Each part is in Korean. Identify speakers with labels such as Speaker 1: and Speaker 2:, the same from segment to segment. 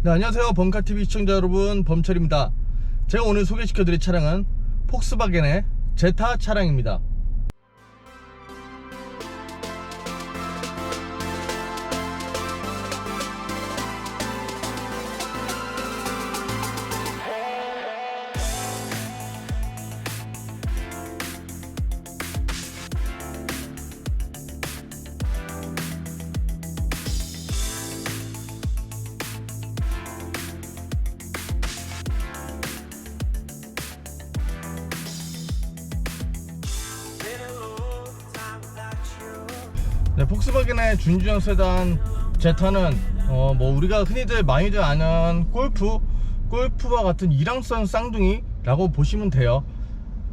Speaker 1: 네, 안녕하세요. 범카TV 시청자 여러분, 범철입니다. 제가 오늘 소개시켜드릴 차량은 폭스바겐의 제타 차량입니다. 네, 폭스바겐의 준준형 세단 제타는 뭐 우리가 흔히들 많이들 아는 골프와 같은 일항성 쌍둥이라고 보시면 돼요.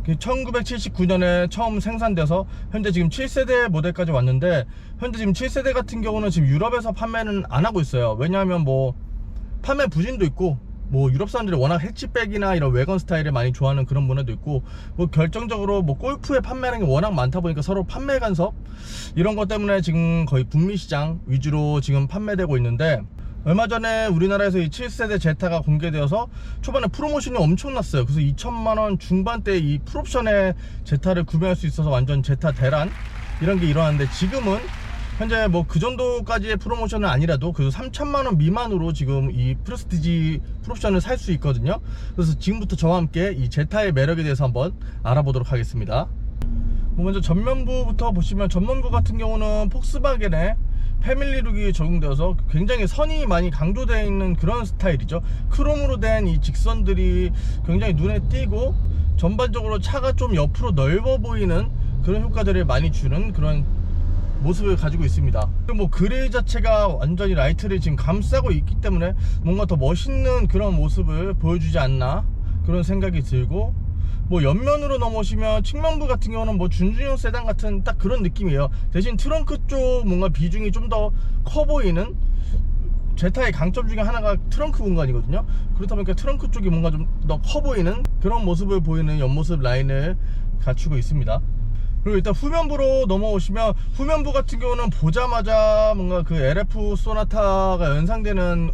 Speaker 1: 1979년에 처음 생산돼서 현재 지금 7세대 모델까지 왔는데, 현재 지금 7세대 같은 경우는 지금 유럽에서 판매는 안 하고 있어요. 왜냐하면 뭐 판매 부진도 있고, 뭐 유럽 사람들이 워낙 해치백이나 이런 외건 스타일을 많이 좋아하는 그런 문화도 있고, 뭐 결정적으로 뭐 골프의 판매량이 워낙 많다 보니까 서로 판매 간섭 이런 것 때문에 지금 거의 북미 시장 위주로 지금 판매되고 있는데, 얼마 전에 우리나라에서 이 7세대 제타가 공개되어서 초반에 프로모션이 엄청났어요. 그래서 2천만원 중반대 이 풀옵션의 제타를 구매할 수 있어서 완전 제타 대란 이런 게 일어났는데, 지금은 현재 뭐 그 정도까지의 프로모션은 아니라도 그래도 3천만원 미만으로 지금 이 프레스티지 풀옵션을 살 수 있거든요. 그래서 지금부터 저와 함께 이 제타의 매력에 대해서 한번 알아보도록 하겠습니다. 먼저 전면부부터 보시면, 전면부 같은 경우는 폭스바겐의 패밀리룩이 적용되어서 굉장히 선이 많이 강조되어 있는 그런 스타일이죠. 크롬으로 된 이 직선들이 굉장히 눈에 띄고, 전반적으로 차가 좀 옆으로 넓어 보이는 그런 효과들을 많이 주는 그런 모습을 가지고 있습니다. 뭐 그릴 자체가 완전히 라이트를 지금 감싸고 있기 때문에 뭔가 더 멋있는 그런 모습을 보여주지 않나 그런 생각이 들고, 뭐 옆면으로 넘어오시면 측면부 같은 경우는 뭐 준준형 세단 같은 딱 그런 느낌이에요. 대신 트렁크 쪽 뭔가 비중이 좀 더 커 보이는, 제타의 강점 중에 하나가 트렁크 공간이거든요. 그렇다 보니까 트렁크 쪽이 뭔가 좀 더 커 보이는 그런 모습을 보이는 옆모습 라인을 갖추고 있습니다. 그리고 일단 후면부로 넘어오시면, 후면부 같은 경우는 보자마자 뭔가 그 LF 소나타가 연상되는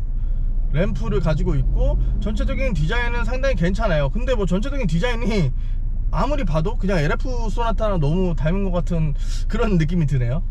Speaker 1: 램프를 가지고 있고, 전체적인 디자인은 상당히 괜찮아요. 근데 뭐 전체적인 디자인이 아무리 봐도 그냥 LF 소나타랑 너무 닮은 것 같은 그런 느낌이 드네요.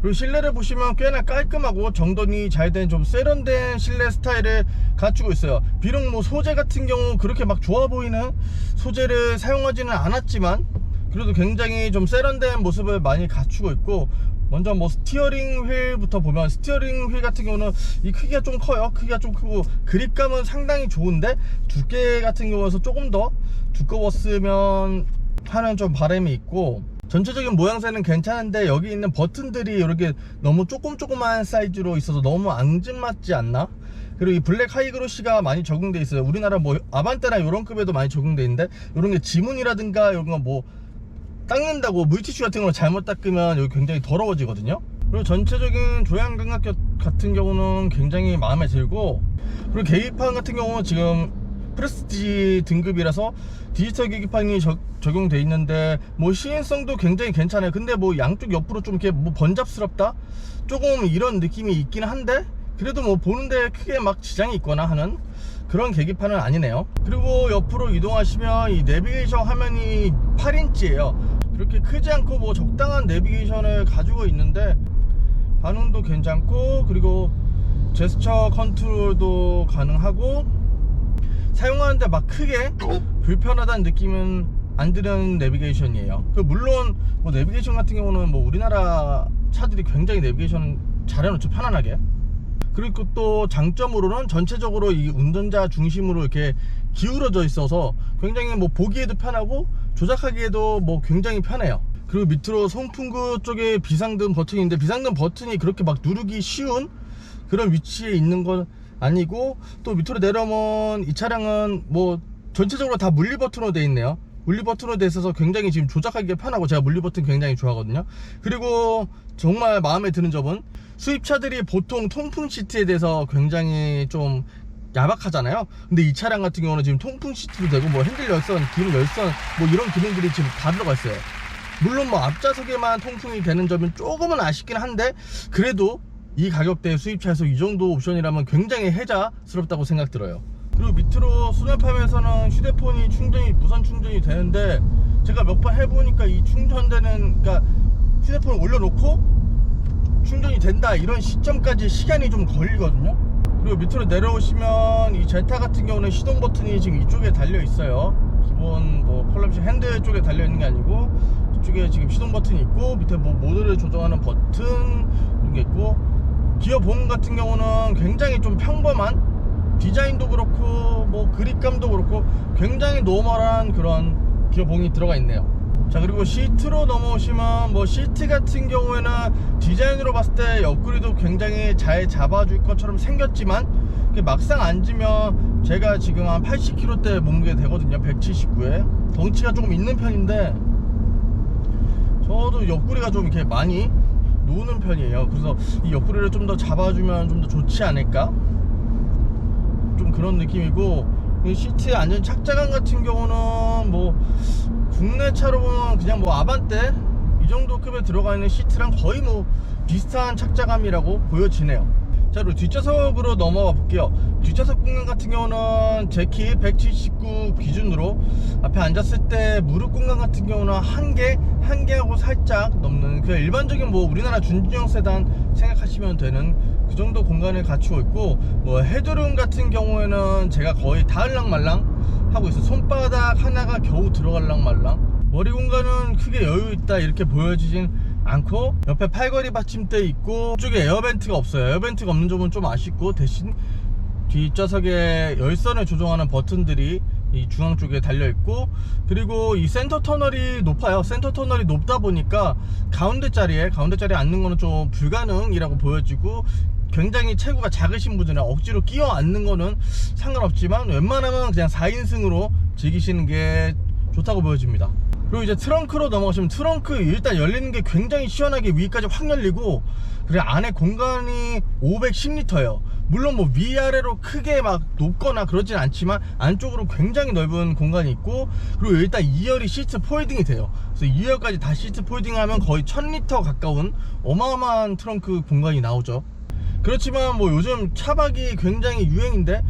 Speaker 1: 그리고 실내를 보시면 꽤나 깔끔하고 정돈이 잘 된 좀 세련된 실내 스타일을 갖추고 있어요. 비록 뭐 소재 같은 경우 그렇게 막 좋아 보이는 소재를 사용하지는 않았지만, 그래도 굉장히 좀 세련된 모습을 많이 갖추고 있고, 먼저 뭐 스티어링 휠부터 보면, 스티어링 휠 같은 경우는 이 크기가 좀 커요. 크기가 좀 크고 그립감은 상당히 좋은데, 두께 같은 경우에서 조금 더 두꺼웠으면 하는 좀 바람이 있고, 전체적인 모양새는 괜찮은데 여기 있는 버튼들이 이렇게 너무 조그만 사이즈로 있어서 너무 앙증맞지 않나? 그리고 이 블랙 하이그로시가 많이 적용돼 있어요. 우리나라 뭐 아반떼나 이런 급에도 많이 적용돼 있는데, 이런 게 지문이라든가 이런 거 뭐 닦는다고 물티슈 같은 거 잘못 닦으면 여기 굉장히 더러워지거든요. 그리고 전체적인 조향 감각 같은 경우는 굉장히 마음에 들고, 그리고 계기판 같은 경우는 지금 프레스티지 등급이라서 디지털 계기판이 적용돼 있는데, 뭐 시인성도 굉장히 괜찮아요. 근데 뭐 양쪽 옆으로 좀 이렇게 뭐 번잡스럽다 조금 이런 느낌이 있긴 한데, 그래도 뭐 보는데 크게 막 지장이 있거나 하는 그런 계기판은 아니네요. 그리고 옆으로 이동하시면 이 내비게이션 화면이 8인치예요 그렇게 크지 않고 뭐 적당한 내비게이션을 가지고 있는데, 반응도 괜찮고, 그리고 제스처 컨트롤도 가능하고, 사용하는데 막 크게 불편하다는 느낌은 안 드는 내비게이션이에요. 물론 뭐 내비게이션 같은 경우는 뭐 우리나라 차들이 굉장히 내비게이션 잘 해놓죠, 편안하게. 그리고 또 장점으로는 전체적으로 이 운전자 중심으로 이렇게 기울어져 있어서 굉장히 뭐 보기에도 편하고 조작하기에도 뭐 굉장히 편해요. 그리고 밑으로 송풍구 쪽에 비상등 버튼인데, 비상등 버튼이 그렇게 막 누르기 쉬운 그런 위치에 있는 건 아니고, 또 밑으로 내려오면 이 차량은 뭐 전체적으로 다 물리 버튼으로 되어 있네요. 물리 버튼으로 되어 있어서 굉장히 지금 조작하기가 편하고, 제가 물리 버튼 굉장히 좋아하거든요. 그리고 정말 마음에 드는 점은, 수입차들이 보통 통풍 시트에 대해서 굉장히 좀 야박하잖아요. 근데 이 차량 같은 경우는 지금 통풍 시트도 되고, 뭐 핸들 열선, 기름 열선, 뭐 이런 기능들이 지금 다 들어가 있어요. 물론 뭐 앞좌석에만 통풍이 되는 점은 조금은 아쉽긴 한데, 그래도 이 가격대의 수입차에서 이 정도 옵션이라면 굉장히 혜자스럽다고 생각 들어요. 그리고 밑으로 수납함에서는 휴대폰이 충전이 무선 충전이 되는데, 제가 몇 번 해보니까 이 충전되는, 그러니까 휴대폰을 올려놓고 충전이 된다 이런 시점까지 시간이 좀 걸리거든요. 그리고 밑으로 내려오시면 이 제타 같은 경우는 시동 버튼이 지금 이쪽에 달려 있어요. 기본 뭐 컬럼식 핸들 쪽에 달려 있는 게 아니고 이쪽에 지금 시동 버튼이 있고, 밑에 뭐 모드를 조정하는 버튼 이런 게 있고, 기어 봉 같은 경우는 굉장히 좀 평범한 디자인도 그렇고 뭐 그립감도 그렇고 굉장히 노멀한 그런 기어 봉이 들어가 있네요. 자, 그리고 시트로 넘어오시면 뭐 시트 같은 경우에는 디자인으로 봤을 때 옆구리도 굉장히 잘 잡아줄 것처럼 생겼지만 막상 앉으면 제가 지금 한 80kg대 몸무게 되거든요. 179에 덩치가 조금 있는 편인데 저도 옆구리가 좀 이렇게 많이 노는 편이에요. 그래서 이 옆구리를 좀 더 잡아주면 좀 더 좋지 않을까, 좀 그런 느낌이고, 이 시트의 안전 착장감 같은 경우는 뭐 국내 차로 보면 그냥 뭐 아반떼 이 정도 급에 들어가 있는 시트랑 거의 뭐 비슷한 착자감이라고 보여지네요. 자, 그리고 뒷좌석으로 넘어가 볼게요. 뒷좌석 공간 같은 경우는 제 키 179 기준으로 앞에 앉았을 때 무릎 공간 같은 경우는 한 개하고 살짝 넘는 그 일반적인 뭐 우리나라 준준형 세단 생각하시면 되는 그 정도 공간을 갖추고 있고, 뭐 헤드룸 같은 경우에는 제가 거의 닿을랑말랑 하고 있어요. 손바닥 하나가 겨우 들어갈랑말랑. 머리 공간은 크게 여유 있다 이렇게 보여지진 않고, 옆에 팔걸이 받침대 있고, 이쪽에 에어벤트가 없어요. 에어벤트가 없는 점은 좀 아쉽고, 대신 뒷좌석에 열선을 조정하는 버튼들이 이 중앙 쪽에 달려 있고, 그리고 이 센터 터널이 높아요. 센터 터널이 높다 보니까 가운데 자리에 앉는 거는 좀 불가능이라고 보여지고, 굉장히 체구가 작으신 분들은 억지로 끼워 앉는 거는 상관없지만 웬만하면 그냥 4인승으로 즐기시는 게 좋다고 보여집니다. 그리고 이제 트렁크로 넘어가시면, 트렁크 일단 열리는 게 굉장히 시원하게 위까지 확 열리고, 그리고 안에 공간이 510리터예요 물론 뭐 위아래로 크게 막 높거나 그러진 않지만 안쪽으로 굉장히 넓은 공간이 있고, 그리고 일단 2열이 시트 폴딩이 돼요. 그래서 2열까지 다 시트 폴딩하면 거의 1000리터 가까운 어마어마한 트렁크 공간이 나오죠. 그렇지만 뭐 요즘 차박이 굉장히 유행인데,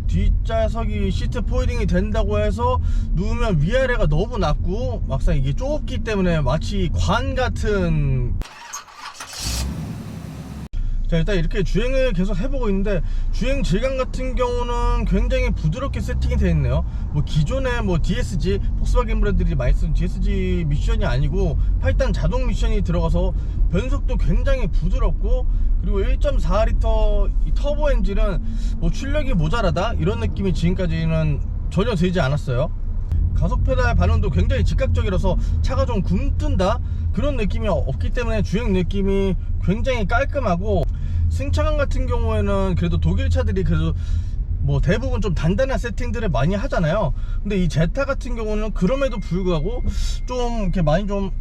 Speaker 1: 뒷좌석이 시트 폴딩이 된다고 해서 누우면 위아래가 너무 낮고 막상 이게 좁기 때문에 마치 관 같은. 자, 일단 이렇게 주행을 계속 해보고 있는데, 주행 질감 같은 경우는 굉장히 부드럽게 세팅이 되어 있네요. 뭐 기존에 뭐 DSG, 폭스바겐 브랜드들이 많이 쓰는 DSG 미션이 아니고 8단 자동 미션이 들어가서 변속도 굉장히 부드럽고, 그리고 1.4L 이 터보 엔진은 뭐 출력이 모자라다 이런 느낌이 지금까지는 전혀 들지 않았어요. 가속 페달 반응도 굉장히 즉각적이라서 차가 좀 굼뜬다 그런 느낌이 없기 때문에 주행 느낌이 굉장히 깔끔하고, 승차감 같은 경우에는 그래도 독일 차들이 그래도 뭐 대부분 좀 단단한 세팅들을 많이 하잖아요. 근데 이 제타 같은 경우는 그럼에도 불구하고 좀 이렇게 많이 좀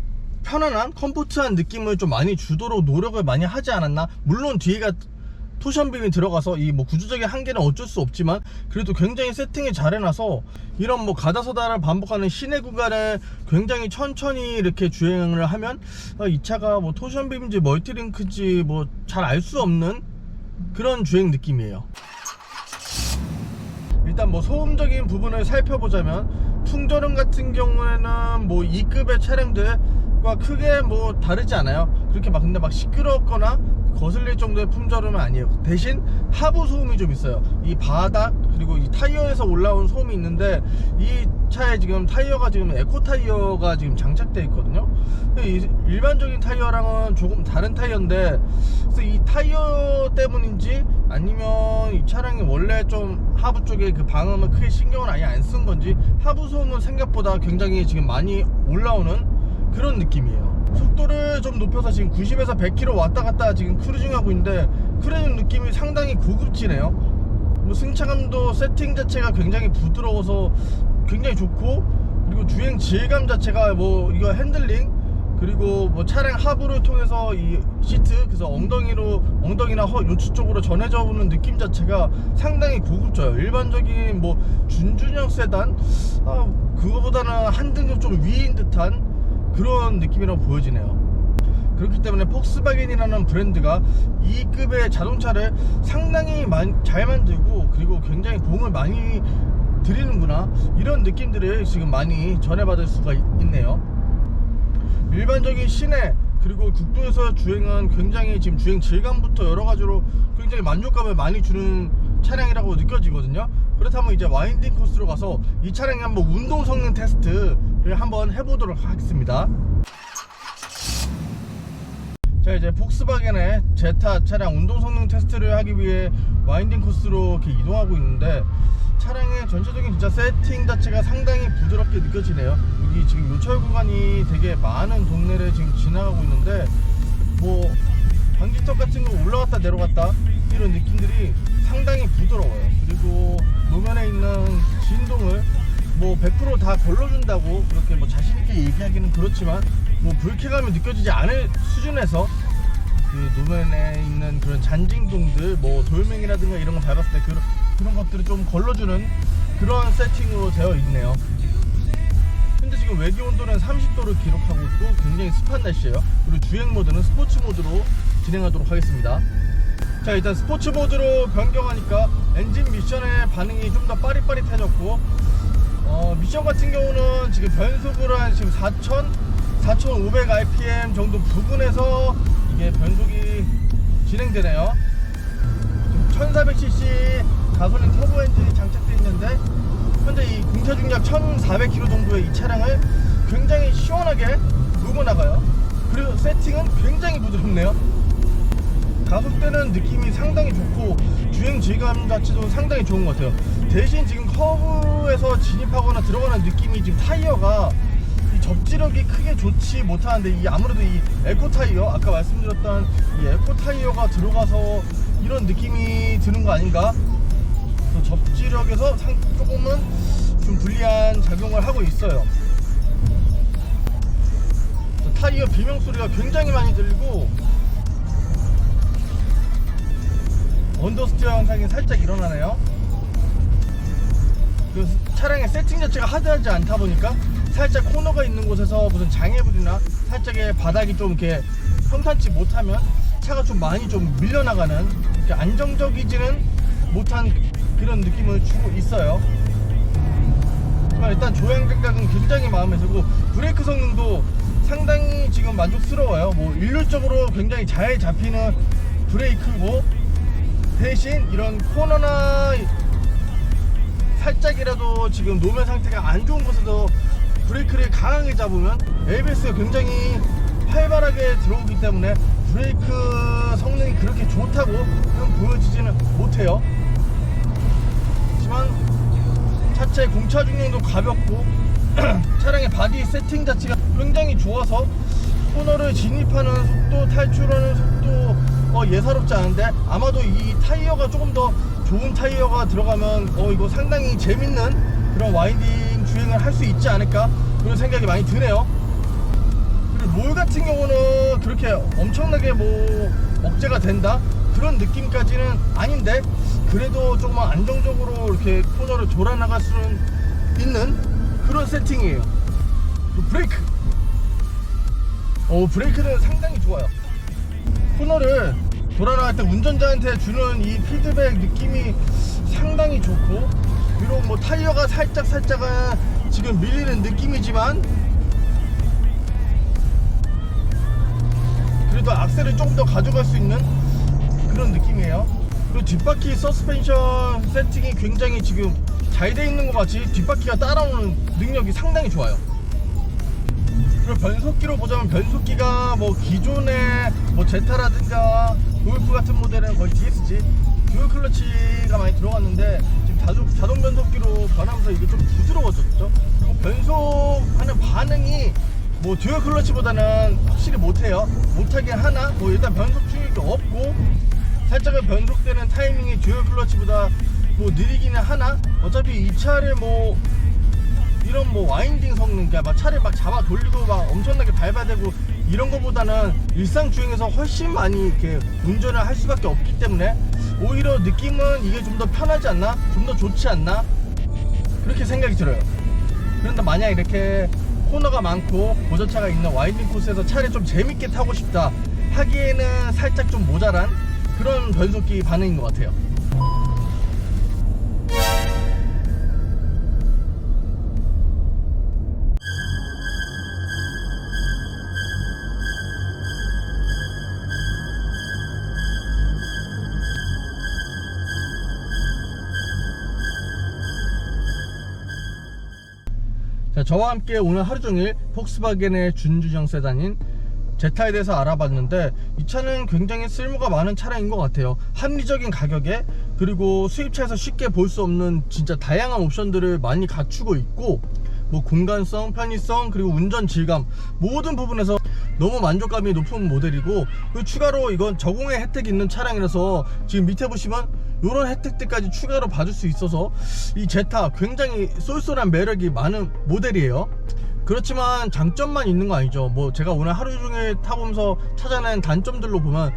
Speaker 1: 편안한 컴포트한 느낌을 좀 많이 주도록 노력을 많이 하지 않았나. 물론 뒤에가 토션빔이 들어가서 이 뭐 구조적인 한계는 어쩔 수 없지만 그래도 굉장히 세팅이 잘 해놔서 이런 뭐 가다서다를 반복하는 시내 구간을 굉장히 천천히 이렇게 주행을 하면 이 차가 뭐 토션빔인지 멀티링크인지 뭐 잘 알 수 없는 그런 주행 느낌이에요. 일단 뭐 소음적인 부분을 살펴보자면, 풍절음 같은 경우에는 뭐 2급의 차량들과 크게 뭐 다르지 않아요. 그렇게 막 근데 막 시끄럽거나 거슬릴 정도의 품절음은 아니에요. 대신 하부 소음이 좀 있어요. 이 바닥 그리고 이 타이어에서 올라온 소음이 있는데, 이 차에 지금 타이어가 지금 에코 타이어가 지금 장착되어 있거든요. 이 일반적인 타이어랑은 조금 다른 타이어인데, 그래서 이 타이어 때문인지 아니면 이 차량이 원래 좀 하부 쪽에 그 방음을 크게 신경을 아예 안 쓴 건지 하부 소음은 생각보다 굉장히 지금 많이 올라오는 그런 느낌이에요. 속도를 좀 높여서 지금 90에서 100km 왔다 갔다 지금 크루징 하고 있는데, 크루징 느낌이 상당히 고급지네요. 뭐 승차감도 세팅 자체가 굉장히 부드러워서 굉장히 좋고, 그리고 주행 질감 자체가 뭐 이거 핸들링 그리고 뭐 차량 하부를 통해서 이 시트, 그래서 엉덩이나 요추 쪽으로 전해져 오는 느낌 자체가 상당히 고급져요. 일반적인 뭐 준준형 세단 그거보다는 한 등급 좀 위인 듯한 그런 느낌이라고 보여지네요. 그렇기 때문에 폭스바겐이라는 브랜드가 이 급의 자동차를 상당히 잘 만들고 그리고 굉장히 공을 많이 들이는구나, 이런 느낌들을 지금 많이 전해받을 수가 있네요. 일반적인 시내 그리고 국도에서 주행은 굉장히 지금 주행 질감부터 여러가지로 굉장히 만족감을 많이 주는 차량이라고 느껴지거든요. 그렇다면 이제 와인딩 코스로 가서 이 차량의 한번 운동 성능 테스트를 한번 해보도록 하겠습니다. 자, 이제 폭스바겐의 제타 차량 운동 성능 테스트를 하기 위해 와인딩 코스로 이렇게 이동하고 있는데, 차량의 전체적인 진짜 세팅 자체가 상당히 부드럽게 느껴지네요. 여기 지금 요철 구간이 되게 많은 동네를 지금 지나가고 있는데, 뭐 방지턱 같은 거 올라갔다 내려갔다 이런 느낌들이 상당히 부드러워요. 그리고 노면에 있는 진동을 뭐 100% 다 걸러준다고 그렇게 뭐 자신있게 얘기하기는 그렇지만, 뭐 불쾌감이 느껴지지 않을 수준에서 그 노면에 있는 그런 잔진동들, 뭐 돌멩이라든가 이런 거 밟았을 때 그런 것들을 좀 걸러주는 그런 세팅으로 되어 있네요. 현재 지금 외기 온도는 30도를 기록하고 있고 굉장히 습한 날씨예요. 그리고 주행 모드는 스포츠 모드로 진행하도록 하겠습니다. 자, 일단 스포츠 모드로 변경하니까 엔진 미션의 반응이 좀 더 빠릿빠릿해졌고, 미션 같은 경우는 지금 변속을 한 지금 4,500 rpm 정도 부근에서 이게 변속이 진행되네요. 지금 1400cc 가솔린 터보 엔진이 장착되어 있는데, 현재 이 공차 중량 1400km 정도의 이 차량을 굉장히 시원하게 몰고 나가요. 그리고 세팅은 굉장히 부드럽네요. 가속되는 느낌이 상당히 좋고 주행 질감 자체도 상당히 좋은 것 같아요. 대신 지금 커브에서 진입하거나 들어가는 느낌이, 지금 타이어가 이 접지력이 크게 좋지 못하는데, 이 아무래도 이 에코 타이어, 아까 말씀드렸던 이 에코 타이어가 들어가서 이런 느낌이 드는 거 아닌가? 접지력에서 조금은 좀 불리한 작용을 하고 있어요. 타이어 비명 소리가 굉장히 많이 들리고 언더스티어 현상이 살짝 일어나네요. 그 차량의 세팅 자체가 하드하지 않다 보니까 살짝 코너가 있는 곳에서 무슨 장애물이나 살짝의 바닥이 좀 이렇게 평탄치 못하면 차가 좀 많이 좀 밀려나가는, 이렇게 안정적이지는 못한 그런 느낌을 주고 있어요. 일단 조향 감각은 굉장히 마음에 들고 브레이크 성능도 상당히 지금 만족스러워요. 뭐 일률적으로 굉장히 잘 잡히는 브레이크고, 대신 이런 코너나 살짝이라도 지금 노면 상태가 안 좋은 곳에서 브레이크를 강하게 잡으면 ABS가 굉장히 활발하게 들어오기 때문에 브레이크 성능이 그렇게 좋다고 보여지지는 못해요. 하지만 차체 공차 중량도 가볍고 차량의 바디 세팅 자체가 굉장히 좋아서 코너를 진입하는 속도, 탈출하는 속도 예사롭지 않은데, 아마도 이 타이어가 조금 더 좋은 타이어가 들어가면 이거 상당히 재밌는 그런 와인딩 주행을 할 수 있지 않을까, 그런 생각이 많이 드네요. 그리고 롤 같은 경우는 그렇게 엄청나게 뭐 억제가 된다 그런 느낌까지는 아닌데, 그래도 조금 안정적으로 이렇게 코너를 돌아 나갈 수 있는 그런 세팅이에요. 브레이크 브레이크는 상당히 좋아요. 코너를 돌아 나갈 때 운전자한테 주는 이 피드백 느낌이 상당히 좋고, 비록 뭐 타이어가 살짝은 지금 밀리는 느낌이지만 그래도 악셀을 조금 더 가져갈 수 있는 그런 느낌이에요. 그리고 뒷바퀴 서스펜션 세팅이 굉장히 지금 잘 돼 있는 것 같이 뒷바퀴가 따라오는 능력이 상당히 좋아요. 그리고 변속기로 보자면, 변속기가 뭐 기존의 뭐 제타라든가 골프 같은 모델은 거의 DSG 듀얼 클러치가 많이 들어갔는데, 지금 자동 변속기로 변하면서 이게 좀 부드러워졌죠. 그리고 변속하는 반응이 뭐 듀얼 클러치보다는 확실히 못하긴 하나, 뭐 일단 변속 충격이 없고 살짝은 변속되는 타이밍이 듀얼 클러치보다 뭐 느리기는 하나, 어차피 이 차를 뭐 이런 뭐 와인딩 성능, 그러니까 막 차를 막 잡아 돌리고 막 엄청나게 밟아야 되고 이런 거보다는 일상 주행에서 훨씬 많이 이렇게 운전을 할 수밖에 없기 때문에 오히려 느낌은 이게 좀 더 편하지 않나, 좀 더 좋지 않나, 그렇게 생각이 들어요. 그런데 만약 이렇게 코너가 많고 보조차가 있는 와인딩 코스에서 차를 좀 재밌게 타고 싶다 하기에는 살짝 좀 모자란 그런 변속기 반응인 것 같아요. 자, 저와 함께 오늘 하루종일 폭스바겐의 준준형 세단인 제타에 대해서 알아봤는데, 이 차는 굉장히 쓸모가 많은 차량인 것 같아요. 합리적인 가격에, 그리고 수입차에서 쉽게 볼 수 없는 진짜 다양한 옵션들을 많이 갖추고 있고, 뭐 공간성, 편의성, 그리고 운전 질감 모든 부분에서 너무 만족감이 높은 모델이고, 그 추가로 이건 저공해 혜택이 있는 차량이라서 지금 밑에 보시면 이런 혜택들까지 추가로 받을 수 있어서 이 제타 굉장히 쏠쏠한 매력이 많은 모델이에요. 그렇지만 장점만 있는 거 아니죠. 뭐 제가 오늘 하루 종일 타보면서 찾아낸 단점들로 보면,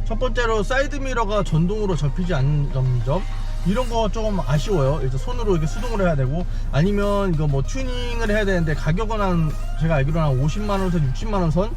Speaker 1: 첫 번째로 사이드미러가 전동으로 접히지 않는 점점, 이런 거 조금 아쉬워요. 일단 손으로 이렇게 수동으로 해야 되고, 아니면 이거 뭐 튜닝을 해야 되는데 가격은 한 제가 알기로는 한 50만원에서 60만원 선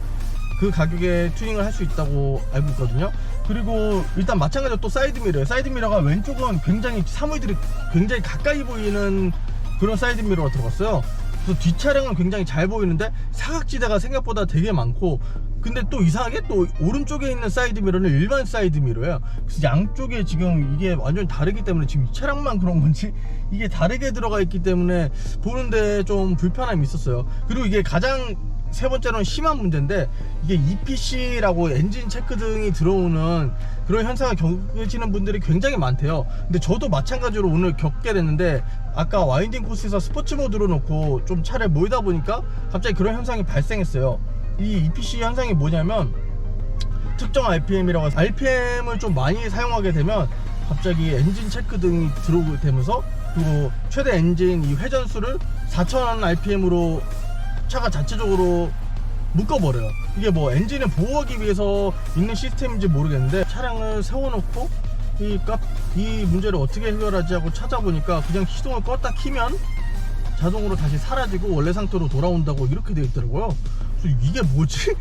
Speaker 1: 그 가격에 튜닝을 할 수 있다고 알고 있거든요. 그리고 일단 마찬가지로 또 사이드미러예요. 사이드미러가 왼쪽은 굉장히 사물들이 굉장히 가까이 보이는 그런 사이드미러가 들어갔어요. 그래서 뒷차량은 굉장히 잘 보이는데 사각지대가 생각보다 되게 많고, 근데 또 이상하게 또 오른쪽에 있는 사이드미러는 일반 사이드미러예요. 그래서 양쪽에 지금 이게 완전히 다르기 때문에, 지금 이 차량만 그런 건지 이게 다르게 들어가 있기 때문에 보는데 좀 불편함이 있었어요. 그리고 이게 가장 세 번째로는 심한 문제인데, 이게 EPC라고 엔진 체크 등이 들어오는 그런 현상을 겪으시는 분들이 굉장히 많대요. 근데 저도 마찬가지로 오늘 겪게 됐는데, 아까 와인딩 코스에서 스포츠 모드로 놓고 좀 차를 몰다 보니까 갑자기 그런 현상이 발생했어요. 이 EPC 현상이 뭐냐면, 특정 RPM이라고 해서 RPM을 좀 많이 사용하게 되면 갑자기 엔진 체크 등이 들어오게 되면서, 그리고 최대 엔진 이 회전수를 4000 RPM으로 차가 자체적으로 묶어버려요. 이게 뭐 엔진을 보호하기 위해서 있는 시스템인지 모르겠는데, 차량을 세워놓고 이 문제를 어떻게 해결하지 하고 찾아보니까 그냥 시동을 껐다 키면 자동으로 다시 사라지고 원래 상태로 돌아온다고 이렇게 되어 있더라고요. 그래서 이게 뭐지?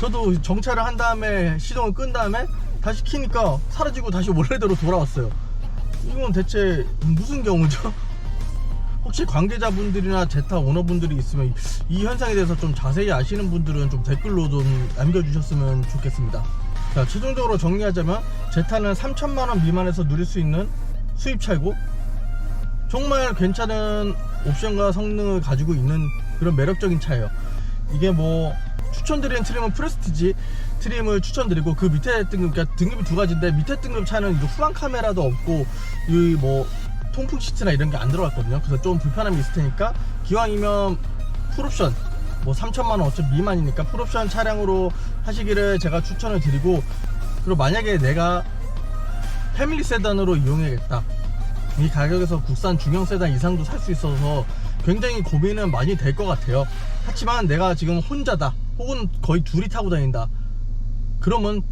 Speaker 1: 저도 정차를 한 다음에 시동을 끈 다음에 다시 키니까 사라지고 다시 원래대로 돌아왔어요. 이건 대체 무슨 경우죠? 혹시 관계자분들이나 제타 오너분들이 있으면 이 현상에 대해서 좀 자세히 아시는 분들은 좀 댓글로 좀 남겨주셨으면 좋겠습니다. 자, 최종적으로 정리하자면, 제타는 3천만원 미만에서 누릴 수 있는 수입차이고, 정말 괜찮은 옵션과 성능을 가지고 있는 그런 매력적인 차예요. 이게 뭐 추천드리는 트림은 프레스티지 트림을 추천드리고, 그 밑에 등급, 그러니까 등급이 두 가지인데, 밑에 등급 차는 이거 후방 카메라도 없고 이 뭐 통풍 시트나 이런 게 안 들어갔거든요. 그래서 좀 불편함이 있을 테니까, 기왕이면 풀옵션 뭐 3천만원 어차피 미만이니까 풀옵션 차량으로 하시기를 제가 추천을 드리고, 그리고 만약에 내가 패밀리 세단으로 이용해야겠다, 이 가격에서 국산 중형 세단 이상도 살 수 있어서 굉장히 고민은 많이 될 것 같아요. 하지만 내가 지금 혼자다, 혹은 거의 둘이 타고 다닌다, 그러면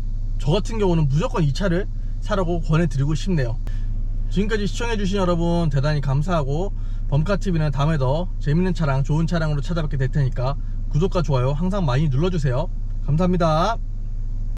Speaker 1: 저 같은 경우는 무조건 이 차를 사라고 권해드리고 싶네요. 지금까지 시청해주신 여러분 대단히 감사하고, 범카TV는 다음에 더 재밌는 차량, 좋은 차량으로 찾아뵙게 될 테니까 구독과 좋아요 항상 많이 눌러주세요. 감사합니다.